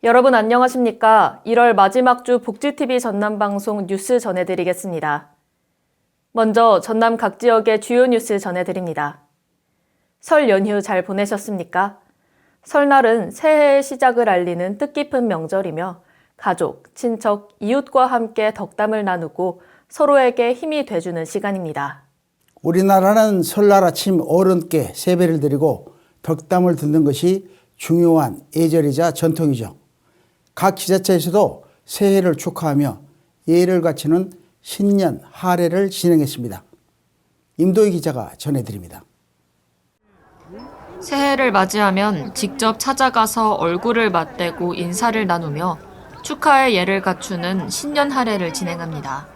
여러분 안녕하십니까? 1월 마지막 주 복지TV 전남방송 뉴스 전해드리겠습니다. 먼저 전남 각 지역의 주요 뉴스 전해드립니다. 설 연휴 잘 보내셨습니까? 설날은 새해의 시작을 알리는 뜻깊은 명절이며 가족, 친척, 이웃과 함께 덕담을 나누고 서로에게 힘이 돼주는 시간입니다. 우리나라는 설날 아침 어른께 세배를 드리고 덕담을 듣는 것이 중요한 예절이자 전통이죠. 각 지자체에서도 새해를 축하하며 예를 갖추는 신년 할애를 진행했습니다. 임도희 기자가 전해드립니다. 새해를 맞이하면 직접 찾아가서 얼굴을 맞대고 인사를 나누며 축하의 예를 갖추는 신년 할애를 진행합니다.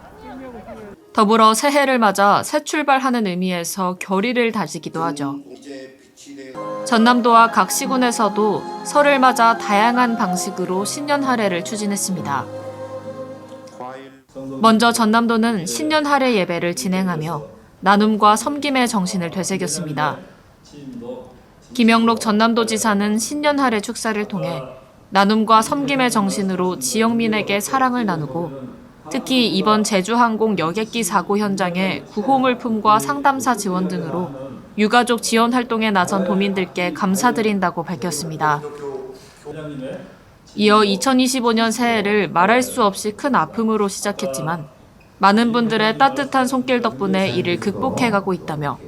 더불어 새해를 맞아 새 출발하는 의미에서 결의를 다지기도 하죠. 전남도와 각 시군에서도 설을 맞아 다양한 방식으로 신년 할애를 추진했습니다. 먼저 전남도는 신년 할애 예배를 진행하며 나눔과 섬김의 정신을 되새겼습니다. 김영록 전남도지사는 신년 할애 축사를 통해 나눔과 섬김의 정신으로 지역민에게 사랑을 나누고 특히 이번 제주항공 여객기 사고 현장의 구호물품과 상담사 지원 등으로 유가족 지원 활동에 나선 도민들께 감사드린다고 밝혔습니다. 이어 2025년 새해를 말할 수 없이 큰 아픔으로 시작했지만 많은 분들의 따뜻한 손길 덕분에 이를 극복해가고 있다며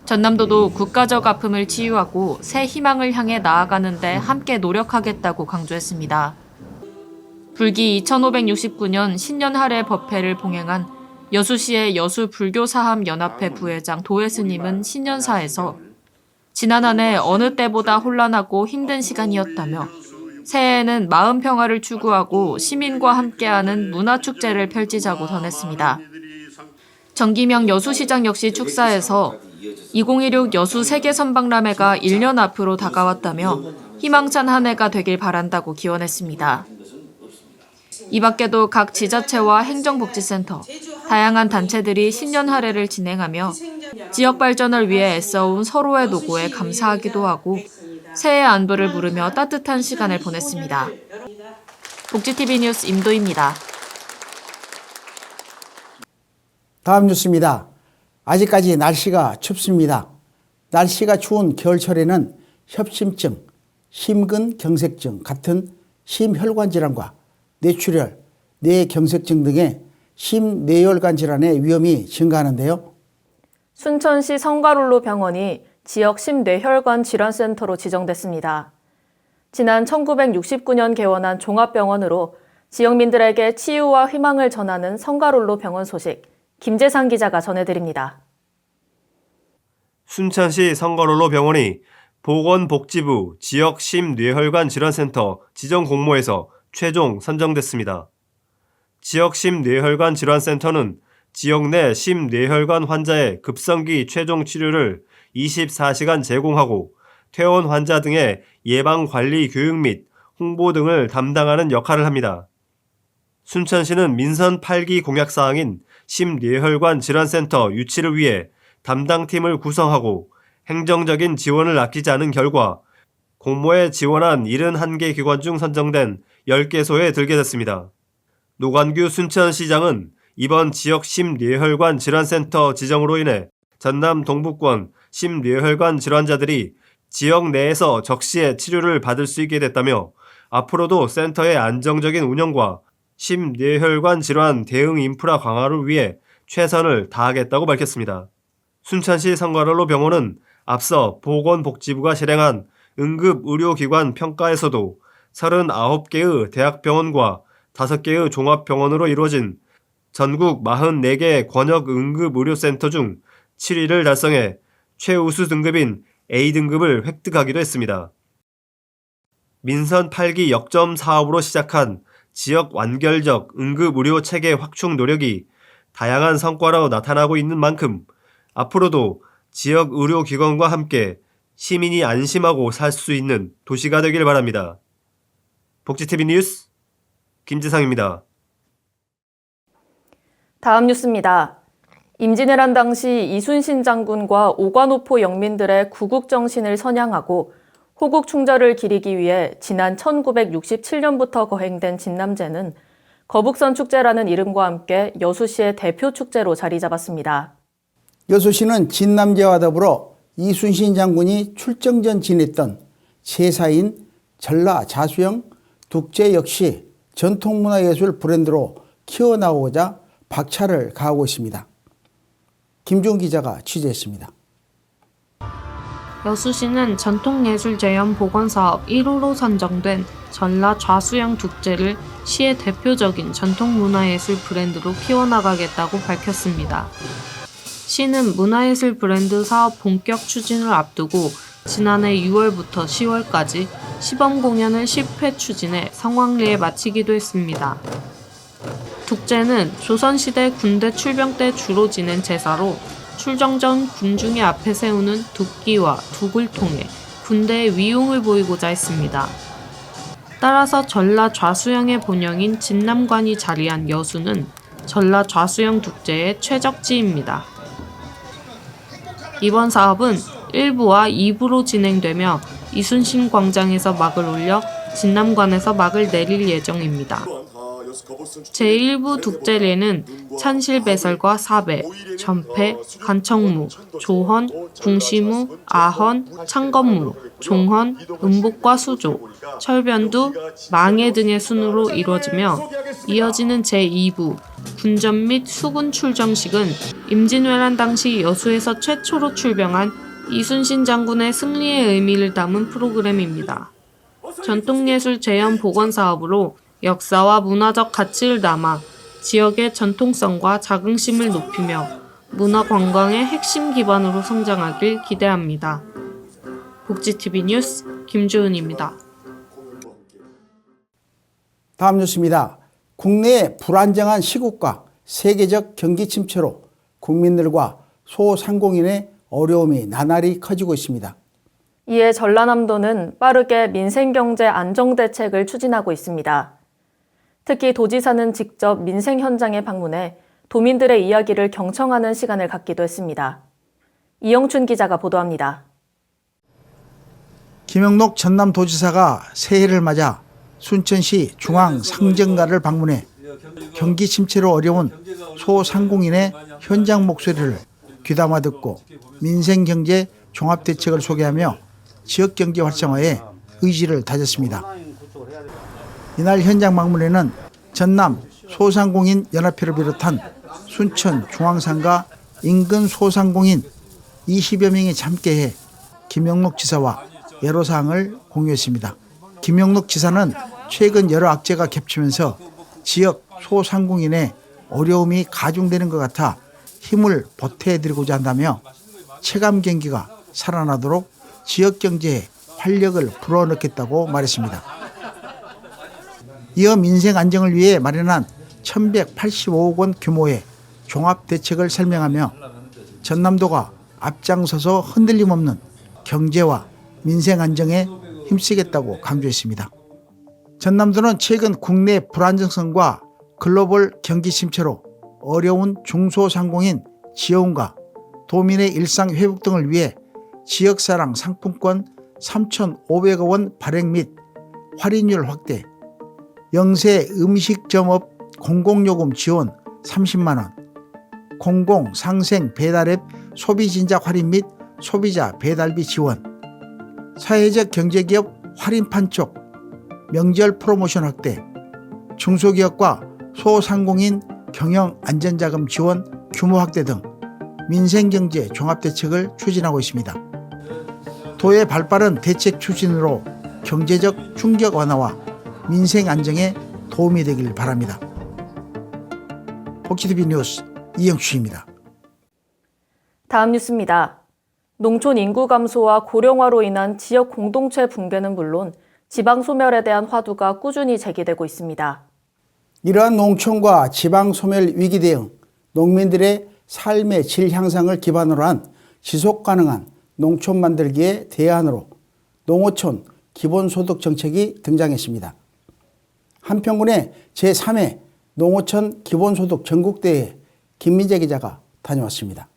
전남도도 국가적 아픔을 치유하고 새 희망을 향해 나아가는 데 함께 노력하겠다고 강조했습니다. 불기 2569년 신년 할애 법회를 봉행한 여수시의 여수불교사함연합회 부회장 도혜스님은 신년사에서 지난 한 해 어느 때보다 혼란하고 힘든 시간이었다며 새해에는 마음 평화를 추구하고 시민과 함께하는 문화축제를 펼치자고 전했습니다. 정기명 여수시장 역시 축사에서 2016 여수 세계선박람회가 1년 앞으로 다가왔다며 희망찬 한 해가 되길 바란다고 기원했습니다. 이 밖에도 각 지자체와 행정복지센터, 다양한 단체들이 신년 할애를 진행하며 지역 발전을 위해 애써온 서로의 노고에 감사하기도 하고 새해 안부를 물으며 따뜻한 시간을 보냈습니다. 복지TV 뉴스 임도희입니다. 다음 뉴스입니다. 아직까지 날씨가 춥습니다. 날씨가 추운 겨울철에는 협심증, 심근경색증 같은 심혈관 질환과 뇌출혈, 뇌경색증 등의 심뇌혈관 질환의 위험이 증가하는데요. 순천시 성가롤로 병원이 지역 심뇌혈관 질환센터로 지정됐습니다. 지난 1969년 개원한 종합병원으로 지역민들에게 치유와 희망을 전하는 성가롤로 병원 소식, 김재상 기자가 전해드립니다. 순천시 성가롤로 병원이 보건복지부 지역 심뇌혈관 질환센터 지정 공모에서 최종 선정됐습니다. 지역 심뇌혈관 질환센터는 지역 내 심뇌혈관 환자의 급성기 최종 치료를 24시간 제공하고 퇴원 환자 등의 예방관리 교육 및 홍보 등을 담당하는 역할을 합니다. 순천시는 민선 8기 공약사항인 심뇌혈관 질환센터 유치를 위해 담당팀을 구성하고 행정적인 지원을 아끼지 않은 결과 공모에 지원한 71개 기관 중 선정된 10개소에 들게 됐습니다. 노관규 순천시장은 이번 지역 심뇌혈관 질환센터 지정으로 인해 전남 동부권 심뇌혈관 질환자들이 지역 내에서 적시에 치료를 받을 수 있게 됐다며 앞으로도 센터의 안정적인 운영과 심뇌혈관 질환 대응 인프라 강화를 위해 최선을 다하겠다고 밝혔습니다. 순천시 성가롤로 병원은 앞서 보건복지부가 실행한 응급의료기관 평가에서도 39개의 대학병원과 5개의 종합병원으로 이루어진 전국 44개 권역응급의료센터 중 7위를 달성해 최우수 등급인 A등급을 획득하기도 했습니다. 민선 8기 역점 사업으로 시작한 지역 완결적 응급의료 체계 확충 노력이 다양한 성과로 나타나고 있는 만큼 앞으로도 지역 의료기관과 함께 시민이 안심하고 살 수 있는 도시가 되길 바랍니다. 복지TV 뉴스 김재상입니다. 다음 뉴스입니다. 임진왜란 한 당시 이순신 장군과 오관오포 영민들의 구국정신을 선양하고 호국 충절을 기리기 위해 지난 1967년부터 거행된 진남제는 거북선 축제라는 이름과 함께 여수시의 대표 축제로 자리 잡았습니다. 여수시는 진남제와 더불어 이순신 장군이 출정 전 지냈던 제사인 전라 좌수영 둑제 역시 전통문화예술 브랜드로 키워나오고자 박차를 가하고 있습니다. 김주은 기자가 취재했습니다. 여수시는 전통예술재현 복원사업 1호로 선정된 전라 좌수영 둑제를 시의 대표적인 전통문화예술 브랜드로 키워나가겠다고 밝혔습니다. 시는 문화예술 브랜드 사업 본격 추진을 앞두고 지난해 6월부터 10월까지 시범 공연을 10회 추진해 성황리에 마치기도 했습니다. 둑제는 조선시대 군대 출병 때 주로 지낸 제사로 출정 전 군중의 앞에 세우는 둑기와 둑을 통해 군대의 위용을 보이고자 했습니다. 따라서 전라 좌수영의 본영인 진남관이 자리한 여수는 전라 좌수영 둑제의 최적지입니다. 이번 사업은 1부와 2부로 진행되며 이순신 광장에서 막을 올려 진남관에서 막을 내릴 예정입니다. 제1부 둑제례는 찬실배설과 사배, 전패, 간청무, 조헌, 궁시무, 아헌, 창건무, 종헌, 음복과 수조, 철변두, 망해 등의 순으로 이루어지며 이어지는 제2부 군전 및 수군 출정식은 임진왜란 당시 여수에서 최초로 출병한 이순신 장군의 승리의 의미를 담은 프로그램입니다. 전통예술 재현 복원 사업으로 역사와 문화적 가치를 담아 지역의 전통성과 자긍심을 높이며 문화 관광의 핵심 기반으로 성장하길 기대합니다. 복지TV 뉴스 김주은입니다. 다음 뉴스입니다. 국내의 불안정한 시국과 세계적 경기 침체로 국민들과 소상공인의 어려움이 나날이 커지고 있습니다. 이에 전라남도는 빠르게 민생경제 안정대책을 추진하고 있습니다. 특히 도지사는 직접 민생 현장에 방문해 도민들의 이야기를 경청하는 시간을 갖기도 했습니다. 이영춘 기자가 보도합니다. 김영록 전남도지사가 새해를 맞아 순천시 중앙상정가를 방문해 경기 침체로 어려운 소상공인의 현장 목소리를 귀담아 듣고 민생경제 종합대책을 소개하며 지역경제 활성화에 의지를 다졌습니다. 이날 현장 방문에는 전남 소상공인 연합회를 비롯한 순천 중앙상가 인근 소상공인 20여 명이 함께해 김영록 지사와 여러 사항을 공유했습니다. 김영록 지사는 최근 여러 악재가 겹치면서 지역 소상공인의 어려움이 가중되는 것 같아 힘을 보태드리고자 한다며 체감 경기가 살아나도록 지역 경제에 활력을 불어넣겠다고 말했습니다. 이어 민생 안정을 위해 마련한 1,185억 원 규모의 종합대책을 설명하며 전남도가 앞장서서 흔들림 없는 경제와 민생 안정에 힘쓰겠다고 강조했습니다. 전남도는 최근 국내 불안정성과 글로벌 경기 침체로 어려운 중소상공인 지원과 도민의 일상 회복 등을 위해 지역사랑 상품권 3,500억 원 발행 및 할인율 확대, 영세 음식점업 공공요금 지원 30만 원, 공공 상생 배달앱 소비진작 할인 및 소비자 배달비 지원, 사회적 경제기업 할인 판촉, 명절 프로모션 확대, 중소기업과 소상공인 경영 안전자금 지원 규모 확대 등 민생경제 종합대책을 추진하고 있습니다. 도의 발빠른 대책 추진으로 경제적 충격 완화와 민생 안정에 도움이 되길 바랍니다. 복지TV 뉴스 이영추입니다. 다음 뉴스입니다. 농촌 인구 감소와 고령화로 인한 지역 공동체 붕괴는 물론 지방 소멸에 대한 화두가 꾸준히 제기되고 있습니다. 이러한 농촌과 지방 소멸 위기 대응, 농민들의 삶의 질 향상을 기반으로 한 지속 가능한 농촌 만들기의 대안으로 농어촌 기본소득 정책이 등장했습니다. 한평군의 제3회 농어촌 기본소득 전국대회에 김민재 기자가 다녀왔습니다.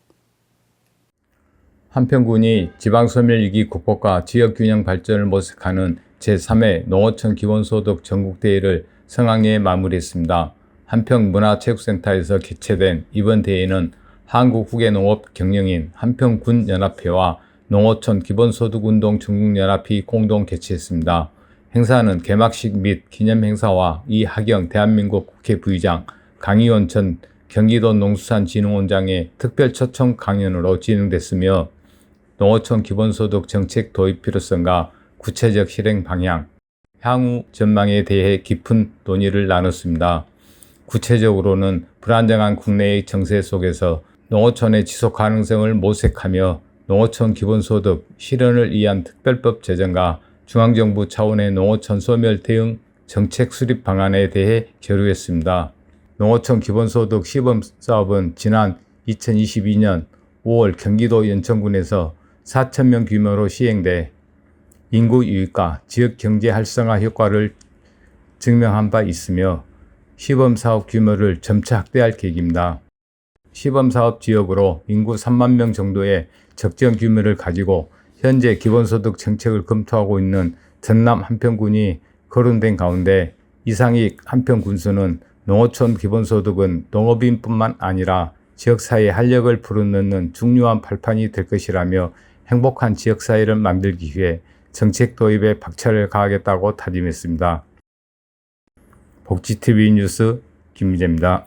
한평군이 지방소멸위기 극복과 지역균형 발전을 모색하는 제3회 농어촌 기본소득 전국대회를 성황리에 마무리했습니다. 한평문화체육센터에서 개최된 이번 대회는 한국후계농업경영인 한평군연합회와 농어촌 기본소득운동 전국연합이 공동 개최했습니다. 행사는 개막식 및 기념행사와 이하경 대한민국 국회 부의장, 강희원 전 경기도 농수산진흥원장의 특별 초청 강연으로 진행됐으며 농어촌 기본소득 정책 도입 필요성과 구체적 실행 방향, 향후 전망에 대해 깊은 논의를 나눴습니다. 구체적으로는 불안정한 국내의 정세 속에서 농어촌의 지속 가능성을 모색하며 농어촌 기본소득 실현을 위한 특별법 제정과 중앙정부 차원의 농어촌 소멸 대응 정책 수립 방안에 대해 교류했습니다. 농어촌 기본소득 시범사업은 지난 2022년 5월 경기도 연천군에서 4,000명 규모로 시행돼 인구 유입과 지역 경제 활성화 효과를 증명한 바 있으며 시범사업 규모를 점차 확대할 계획입니다. 시범사업 지역으로 인구 3만 명 정도의 적정 규모를 가지고 현재 기본소득 정책을 검토하고 있는 전남 한평군이 거론된 가운데 이상익 한평군수는 농어촌 기본소득은 농업인뿐만 아니라 지역사회의 활력을 불어넣는 중요한 발판이 될 것이라며 행복한 지역사회를 만들기 위해 정책 도입에 박차를 가하겠다고 다짐했습니다. 복지TV 뉴스 김미재입니다.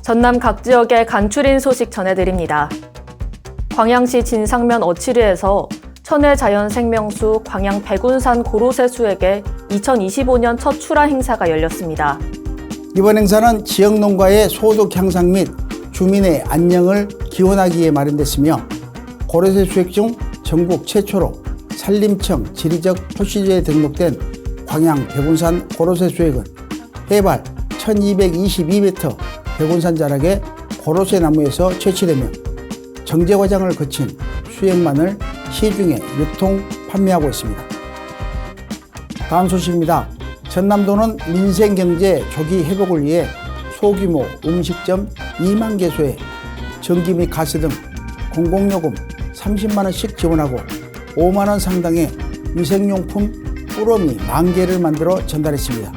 전남 각 지역의 간추린 소식 전해드립니다. 광양시 진상면 어치리에서 천혜자연생명수 광양 백운산 고로쇠수에게 2025년 첫 출하 행사가 열렸습니다. 이번 행사는 지역 농가의 소득 향상 및 주민의 안녕을 기원하기 위해 마련됐으며 고로쇠 수액 중 전국 최초로 산림청 지리적 표시지에 등록된 광양 백운산 고로쇠 수액은 해발 1222m 백운산 자락의 고로쇠 나무에서 채취되며 정제 과정을 거친 수액만을 시중에 유통, 판매하고 있습니다. 다음 소식입니다. 전남도는 민생경제 조기 회복을 위해 소규모 음식점 2만 개소에 전기 및 가스 등 공공요금 30만 원씩 지원하고 5만 원 상당의 위생용품 꾸러미 10,000개를 만들어 전달했습니다.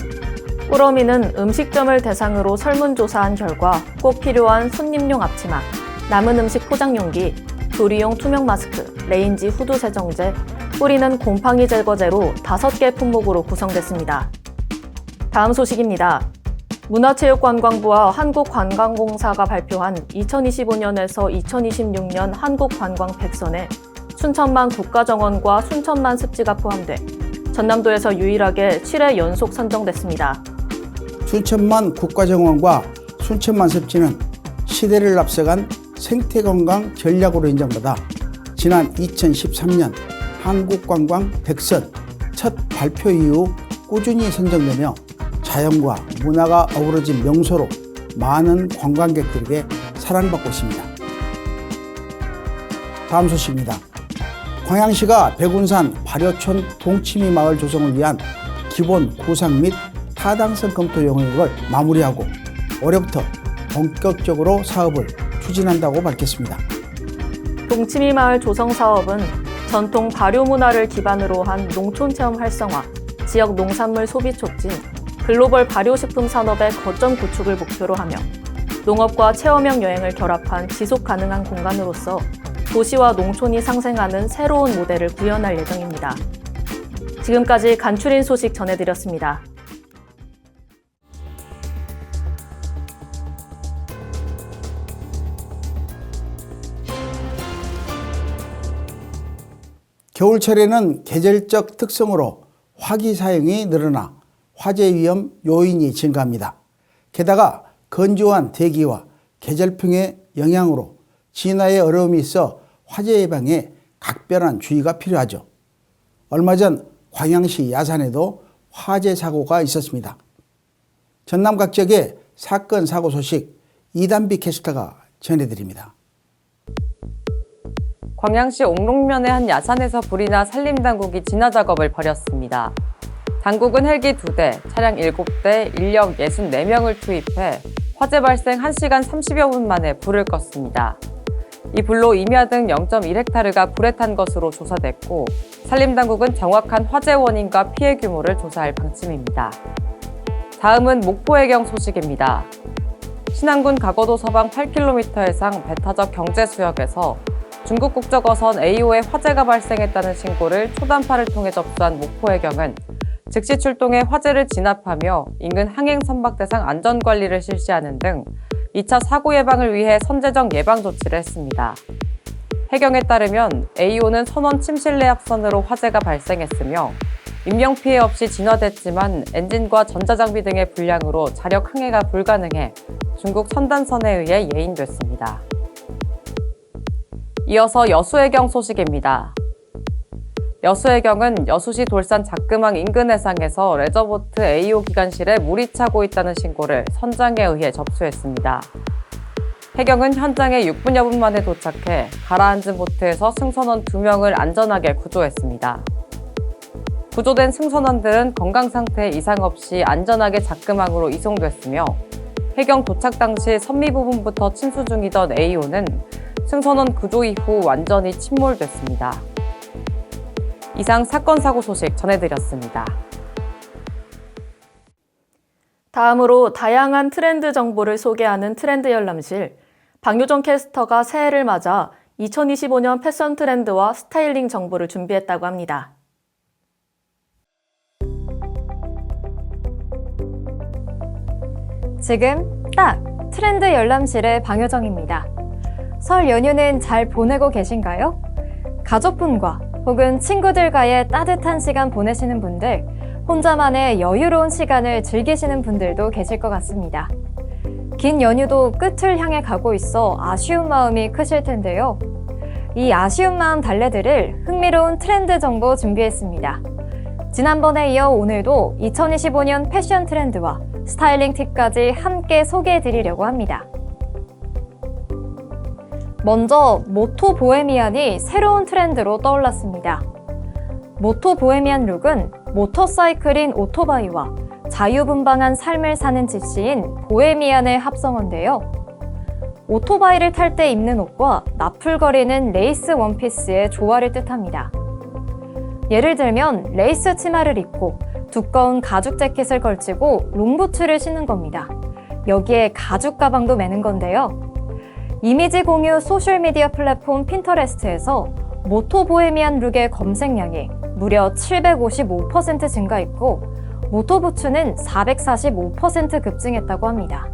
꾸러미는 음식점을 대상으로 설문조사한 결과 꼭 필요한 손님용 앞치마, 남은 음식 포장용기, 조리용 투명 마스크, 레인지 후드 세정제, 뿌리는 곰팡이 제거제로 5개 품목으로 구성됐습니다. 다음 소식입니다. 문화체육관광부와 한국관광공사가 발표한 2025년에서 2026년 한국관광 100선에 순천만 국가정원과 순천만 습지가 포함돼 전남도에서 유일하게 7회 연속 선정됐습니다. 순천만 국가정원과 순천만 습지는 시대를 앞서간 생태관광 전략으로 인정받아 지난 2013년 한국관광 100선 첫 발표 이후 꾸준히 선정되며 자연과 문화가 어우러진 명소로 많은 관광객들에게 사랑받고 있습니다. 다음 소식입니다. 광양시가 백운산 발효촌 동치미 마을 조성을 위한 기본 구상 및 타당성 검토 영역을 마무리하고 올해부터 본격적으로 사업을 추진한다고 밝혔습니다. 동치미 마을 조성 사업은 전통 발효 문화를 기반으로 한 농촌 체험 활성화, 지역 농산물 소비 촉진, 글로벌 발효식품 산업의 거점 구축을 목표로 하며 농업과 체험형 여행을 결합한 지속 가능한 공간으로서 도시와 농촌이 상생하는 새로운 모델을 구현할 예정입니다. 지금까지 간추린 소식 전해드렸습니다. 겨울철에는 계절적 특성으로 화기 사용이 늘어나 화재 위험 요인이 증가합니다. 게다가 건조한 대기와 계절풍의 영향으로 진화에 어려움이 있어 화재 예방에 각별한 주의가 필요하죠. 얼마 전 광양시 야산에도 화재 사고가 있었습니다. 전남 각 지역의 사건 사고 소식 이단비 캐스터가 전해드립니다. 광양시 옥롱면의 한 야산에서 불이 나 산림당국이 진화 작업을 벌였습니다. 당국은 헬기 2대, 차량 7대, 인력 64명을 투입해 화재 발생 1시간 30여 분 만에 불을 껐습니다. 이 불로 임야 등 0.1헥타르가 불에 탄 것으로 조사됐고, 산림당국은 정확한 화재 원인과 피해 규모를 조사할 방침입니다. 다음은 목포해경 소식입니다. 신안군 가거도 서방 8km 해상 배타적 경제수역에서 중국 국적어선 AO에 화재가 발생했다는 신고를 초단파를 통해 접수한 목포해경은 즉시 출동해 화재를 진압하며 인근 항행 선박 대상 안전관리를 실시하는 등 2차 사고 예방을 위해 선제적 예방 조치를 했습니다. 해경에 따르면 AO는 선원 침실 내악선으로 화재가 발생했으며 인명피해 없이 진화됐지만 엔진과 전자장비 등의 불량으로 자력 항해가 불가능해 중국 선단선에 의해 예인됐습니다. 이어서 여수해경 소식입니다. 여수해경은 여수시 돌산 작금항 인근 해상에서 레저보트 AO 기관실에 물이 차고 있다는 신고를 선장에 의해 접수했습니다. 해경은 현장에 6분여 분 만에 도착해 가라앉은 보트에서 승선원 2명을 안전하게 구조했습니다. 구조된 승선원들은 건강 상태에 이상 없이 안전하게 작금항으로 이송됐으며 해경 도착 당시 선미 부분부터 침수 중이던 AO는 승선원 구조 이후 완전히 침몰됐습니다. 이상 사건 사고 소식 전해드렸습니다. 다음으로 다양한 트렌드 정보를 소개하는 트렌드 열람실, 박유정 캐스터가 새해를 맞아 2025년 패션 트렌드와 스타일링 정보를 준비했다고 합니다. 지금 딱 트렌드 열람실의 방효정입니다. 설 연휴는 잘 보내고 계신가요? 가족분과 혹은 친구들과의 따뜻한 시간 보내시는 분들, 혼자만의 여유로운 시간을 즐기시는 분들도 계실 것 같습니다. 긴 연휴도 끝을 향해 가고 있어 아쉬운 마음이 크실 텐데요. 이 아쉬운 마음 달래드릴 흥미로운 트렌드 정보 준비했습니다. 지난번에 이어 오늘도 2025년 패션 트렌드와 스타일링 팁까지 함께 소개해드리려고 합니다. 먼저 모토 보헤미안이 새로운 트렌드로 떠올랐습니다. 모토 보헤미안 룩은 모터사이클인 오토바이와 자유분방한 삶을 사는 집시인 보헤미안의 합성어인데요. 오토바이를 탈 때 입는 옷과 나풀거리는 레이스 원피스의 조화를 뜻합니다. 예를 들면 레이스 치마를 입고 두꺼운 가죽 재킷을 걸치고 롱부츠를 신는 겁니다. 여기에 가죽 가방도 매는 건데요. 이미지 공유 소셜미디어 플랫폼 핀터레스트에서 모토 보헤미안 룩의 검색량이 무려 755% 증가했고 모토부츠는 445% 급증했다고 합니다.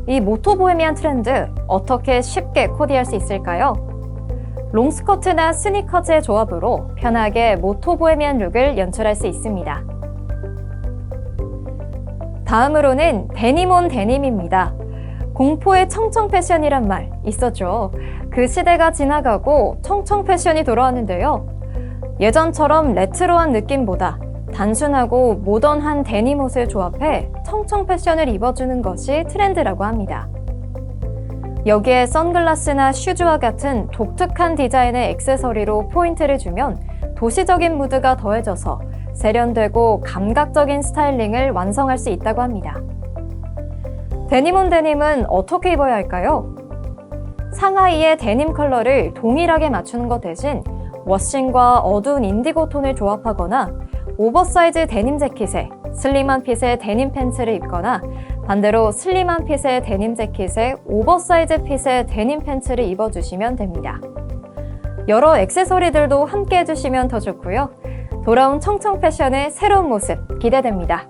이 모토 보헤미안 트렌드 어떻게 쉽게 코디할 수 있을까요? 롱스커트나 스니커즈의 조합으로 편하게 모토 보헤미안 룩을 연출할 수 있습니다. 다음으로는 데님 온 데님입니다. 공포의 청청 패션이란 말 있었죠. 그 시대가 지나가고 청청 패션이 돌아왔는데요. 예전처럼 레트로한 느낌보다 단순하고 모던한 데님 옷을 조합해 청청 패션을 입어주는 것이 트렌드라고 합니다. 여기에 선글라스나 슈즈와 같은 독특한 디자인의 액세서리로 포인트를 주면 도시적인 무드가 더해져서 세련되고 감각적인 스타일링을 완성할 수 있다고 합니다. 데님 온 데님은 어떻게 입어야 할까요? 상하이의 데님 컬러를 동일하게 맞추는 것 대신 워싱과 어두운 인디고 톤을 조합하거나 오버사이즈 데님 재킷에 슬림한 핏의 데님 팬츠를 입거나 반대로 슬림한 핏의 데님 재킷에 오버사이즈 핏의 데님 팬츠를 입어주시면 됩니다. 여러 액세서리들도 함께 해주시면 더 좋고요. 돌아온 청청 패션의 새로운 모습 기대됩니다.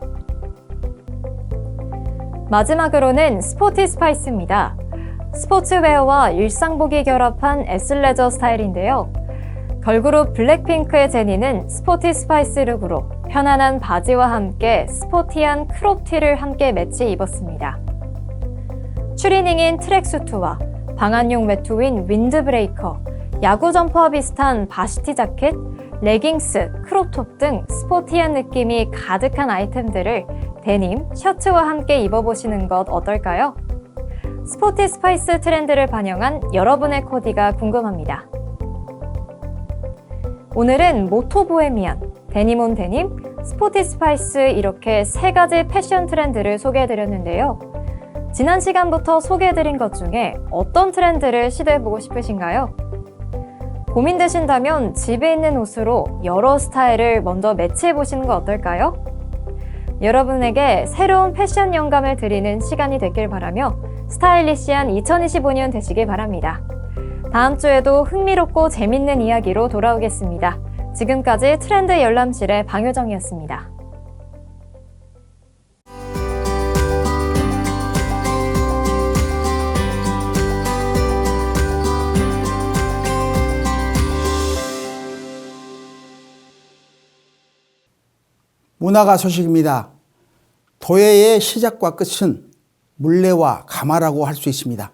마지막으로는 스포티 스파이스입니다. 스포츠웨어와 일상복이 결합한 애슬레저 스타일인데요. 걸그룹 블랙핑크의 제니는 스포티 스파이스 룩으로 편안한 바지와 함께 스포티한 크롭티를 함께 매치 입었습니다. 추리닝인 트랙수트와 방한용 외투인 윈드브레이커, 야구 점퍼와 비슷한 바시티 자켓, 레깅스, 크롭톱 등 스포티한 느낌이 가득한 아이템들을 데님, 셔츠와 함께 입어보시는 것 어떨까요? 스포티 스파이스 트렌드를 반영한 여러분의 코디가 궁금합니다. 오늘은 모토보헤미안, 데님온 데님, 스포티 스파이스 이렇게 3가지 패션 트렌드를 소개해드렸는데요. 지난 시간부터 소개해드린 것 중에 어떤 트렌드를 시도해보고 싶으신가요? 고민되신다면 집에 있는 옷으로 여러 스타일을 먼저 매치해보시는 거 어떨까요? 여러분에게 새로운 패션 영감을 드리는 시간이 됐길 바라며 스타일리시한 2025년 되시길 바랍니다. 다음 주에도 흥미롭고 재밌는 이야기로 돌아오겠습니다. 지금까지 트렌드 열람실의 방효정이었습니다. 문화가 소식입니다. 도예의 시작과 끝은 물레와 가마라고 할 수 있습니다.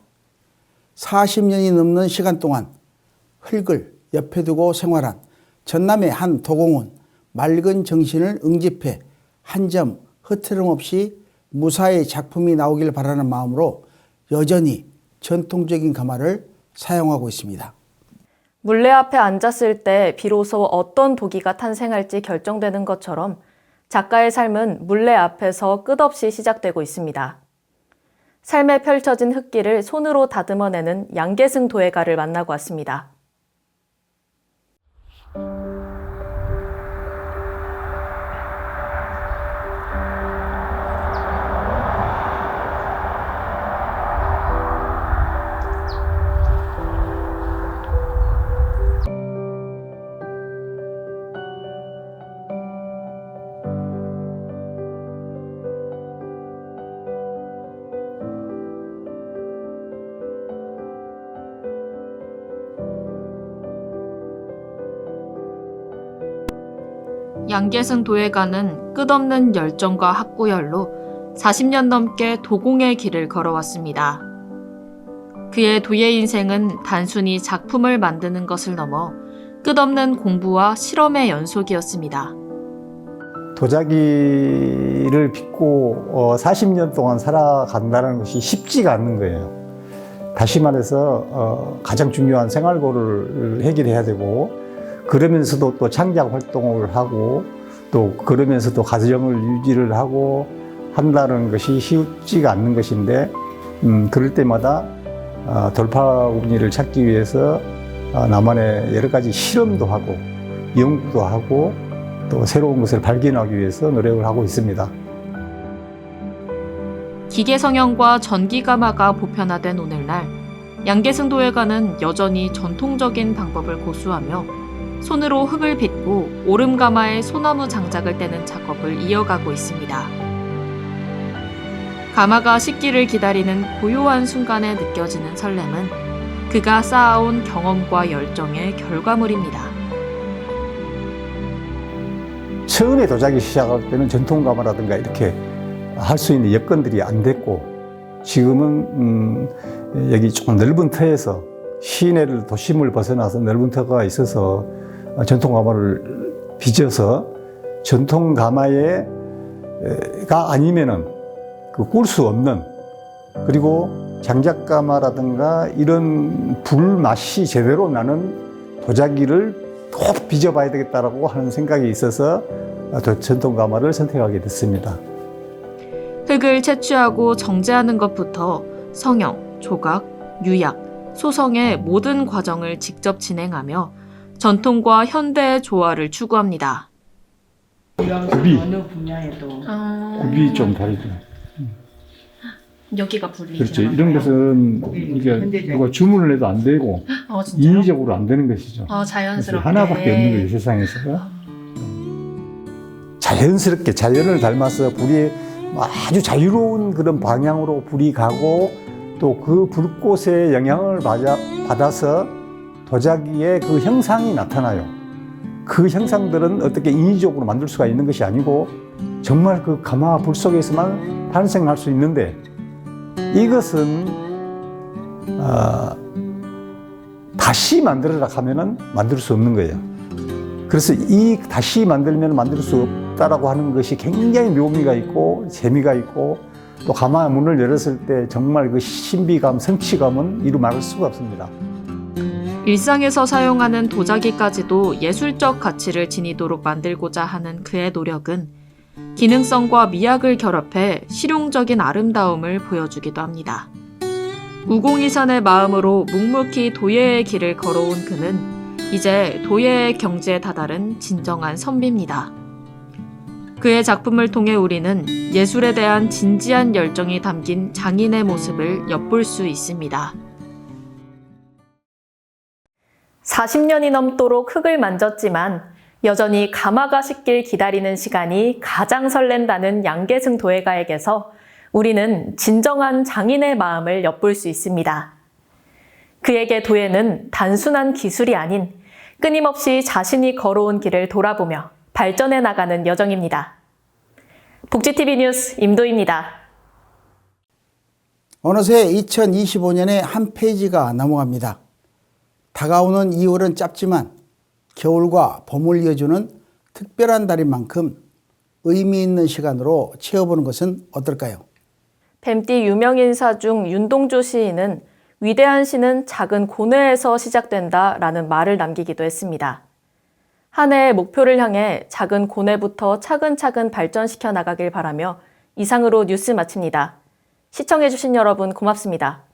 40년이 넘는 시간 동안 흙을 옆에 두고 생활한 전남의 한 도공은 맑은 정신을 응집해 한 점 흐트럼 없이 무사히 작품이 나오길 바라는 마음으로 여전히 전통적인 가마를 사용하고 있습니다. 물레 앞에 앉았을 때 비로소 어떤 도기가 탄생할지 결정되는 것처럼 작가의 삶은 물레 앞에서 끝없이 시작되고 있습니다. 삶에 펼쳐진 흙길을 손으로 다듬어내는 양계승 도예가를 만나고 왔습니다. 양계승 도예가는 끝없는 열정과 학구열로 40년 넘게 도공의 길을 걸어왔습니다. 그의 도예 인생은 단순히 작품을 만드는 것을 넘어 끝없는 공부와 실험의 연속이었습니다. 도자기를 빚고 40년 동안 살아간다는 것이 쉽지가 않는 거예요. 다시 말해서 가장 중요한 생활고를 해결해야 되고, 그러면서도 또 창작 활동을 하고, 또 그러면서도 가정을 유지를 하고 한다는 것이 쉽지가 않는 것인데, 그럴 때마다 돌파구니를 찾기 위해서 나만의 여러 가지 실험도 하고 연구도 하고 또 새로운 것을 발견하기 위해서 노력을 하고 있습니다. 기계 성형과 전기 가마가 보편화된 오늘날, 양계승 도예가는 여전히 전통적인 방법을 고수하며 손으로 흙을 빚고 오름 가마에 소나무 장작을 떼는 작업을 이어가고 있습니다. 가마가 식기를 기다리는 고요한 순간에 느껴지는 설렘은 그가 쌓아온 경험과 열정의 결과물입니다. 처음에 도자기 시작할 때는 전통 가마라든가 이렇게 할 수 있는 여건들이 안 됐고, 지금은 여기 조금 넓은 터에서 시내를 도심을 벗어나서 넓은 터가 있어서 전통 가마를 빚어서 전통 가마가 아니면은 꿀 수 없는, 그리고 장작 가마라든가 이런 불맛이 제대로 나는 도자기를 꼭 빚어봐야 되겠다라고 하는 생각이 있어서 전통 가마를 선택하게 됐습니다. 흙을 채취하고 정제하는 것부터 성형, 조각, 유약, 소성의 모든 과정을 직접 진행하며 전통과 현대의 조화를 추구합니다. 굽이, 어느 분야에도 굽이 좀 다르죠. 여기가 불리죠. 그렇죠. 이런 것은 이게 누가 주문을 해도 안 되고 인위적으로 안 되는 것이죠. 자연스럽게. 하나밖에 없는 거예요, 세상에서. 자연스럽게 자연을 닮아서 불이 아주 자유로운 그런 방향으로 불이 가고, 또 그 불꽃의 영향을 받아서 도자기의 그 형상이 나타나요. 그 형상들은 어떻게 인위적으로 만들 수가 있는 것이 아니고 정말 그 가마 불 속에서만 탄생할 수 있는데, 이것은 다시 만들어라 하면은 만들 수 없는 거예요. 그래서 이 다시 만들면 만들 수 없다라고 하는 것이 굉장히 묘미가 있고 재미가 있고, 또 가마 문을 열었을 때 정말 그 신비감, 성취감은 이루 말할 수가 없습니다. 일상에서 사용하는 도자기까지도 예술적 가치를 지니도록 만들고자 하는 그의 노력은 기능성과 미학을 결합해 실용적인 아름다움을 보여주기도 합니다. 우공이산의 마음으로 묵묵히 도예의 길을 걸어온 그는 이제 도예의 경지에 다다른 진정한 선비입니다. 그의 작품을 통해 우리는 예술에 대한 진지한 열정이 담긴 장인의 모습을 엿볼 수 있습니다. 40년이 넘도록 흙을 만졌지만 여전히 가마가 식길 기다리는 시간이 가장 설렌다는 양계승 도예가에게서 우리는 진정한 장인의 마음을 엿볼 수 있습니다. 그에게 도예는 단순한 기술이 아닌 끊임없이 자신이 걸어온 길을 돌아보며 발전해 나가는 여정입니다. 복지TV 뉴스 임도희입니다. 어느새 2025년의 한 페이지가 넘어갑니다. 다가오는 2월은 짧지만 겨울과 봄을 이어주는 특별한 달인 만큼 의미 있는 시간으로 채워보는 것은 어떨까요? 뱀띠 유명인사 중 윤동주 시인은 위대한 시는 작은 고뇌에서 시작된다라는 말을 남기기도 했습니다. 한 해의 목표를 향해 작은 고뇌부터 차근차근 발전시켜 나가길 바라며 이상으로 뉴스 마칩니다. 시청해주신 여러분 고맙습니다.